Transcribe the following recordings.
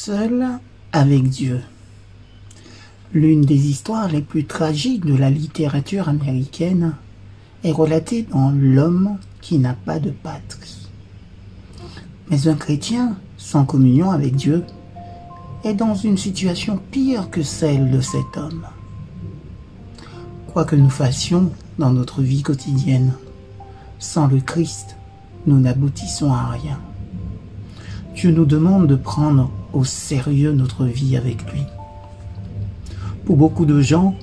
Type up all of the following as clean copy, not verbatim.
Seul avec Dieu. L'une des histoires les plus tragiques de la littérature américaine est relatée dans L'homme qui n'a pas de patrie. Mais un chrétien, sans communion avec Dieu, est dans une situation pire que celle de cet homme. Quoi que nous fassions dans notre vie quotidienne, sans le Christ, nous n'aboutissons à rien. Dieu nous demande de prendre au sérieux notre vie avec lui. Pour beaucoup de gens,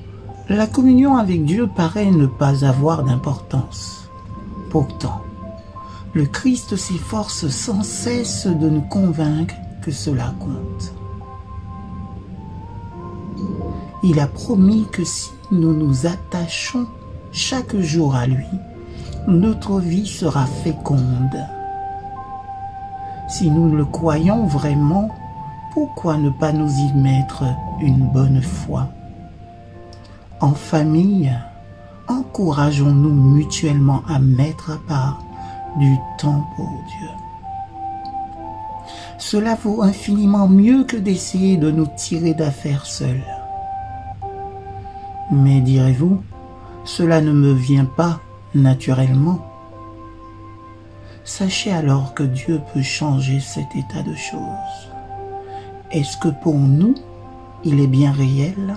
la communion avec Dieu paraît ne pas avoir d'importance. Pourtant, le Christ s'efforce sans cesse de nous convaincre que cela compte. Il a promis que si nous nous attachons chaque jour à lui, notre vie sera féconde. Si nous le croyons vraiment, pourquoi ne pas nous y mettre une bonne foi? En famille, encourageons-nous mutuellement à mettre à part du temps pour Dieu. Cela vaut infiniment mieux que d'essayer de nous tirer d'affaire seuls. Mais direz-vous, cela ne me vient pas naturellement. Sachez alors que Dieu peut changer cet état de choses. Est-ce que pour nous, il est bien réel?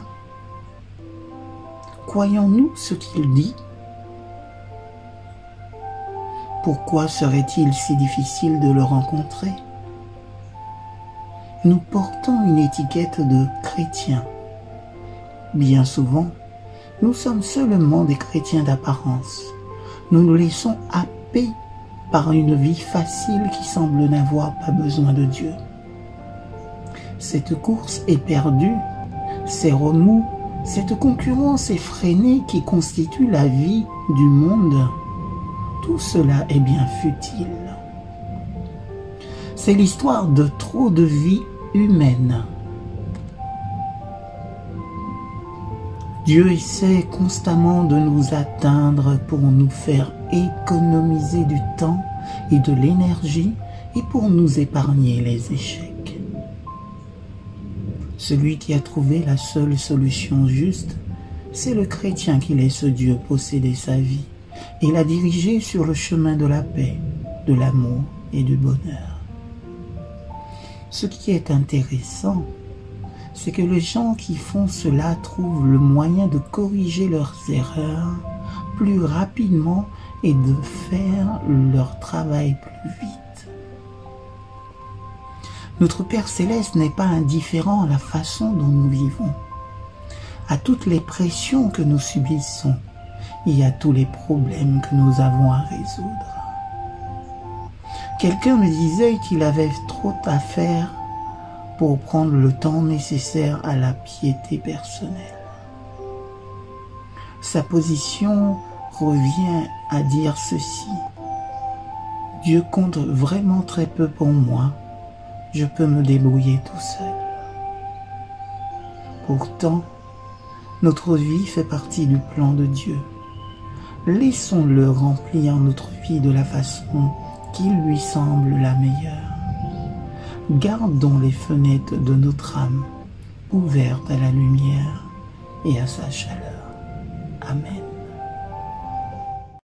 Croyons-nous ce qu'il dit? Pourquoi serait-il si difficile de le rencontrer? Nous portons une étiquette de chrétien. Bien souvent, nous sommes seulement des chrétiens d'apparence. Nous nous laissons happer par une vie facile qui semble n'avoir pas besoin de Dieu. Cette course éperdue, ces remous, cette concurrence effrénée qui constitue la vie du monde, tout cela est bien futile. C'est l'histoire de trop de vies humaines. Dieu essaie constamment de nous atteindre pour nous faire économiser du temps et de l'énergie et pour nous épargner les échecs. Celui qui a trouvé la seule solution juste, c'est le chrétien qui laisse Dieu posséder sa vie et la diriger sur le chemin de la paix, de l'amour et du bonheur. Ce qui est intéressant, c'est que les gens qui font cela trouvent le moyen de corriger leurs erreurs plus rapidement et de faire leur travail plus vite. Notre Père Céleste n'est pas indifférent à la façon dont nous vivons, à toutes les pressions que nous subissons et à tous les problèmes que nous avons à résoudre. Quelqu'un me disait qu'il avait trop à faire pour prendre le temps nécessaire à la piété personnelle. Sa position revient à dire ceci: Dieu compte vraiment très peu pour moi, je peux me débrouiller tout seul. Pourtant, notre vie fait partie du plan de Dieu. Laissons-le remplir notre vie de la façon qui lui semble la meilleure. Gardons les fenêtres de notre âme ouvertes à la lumière et à sa chaleur. Amen.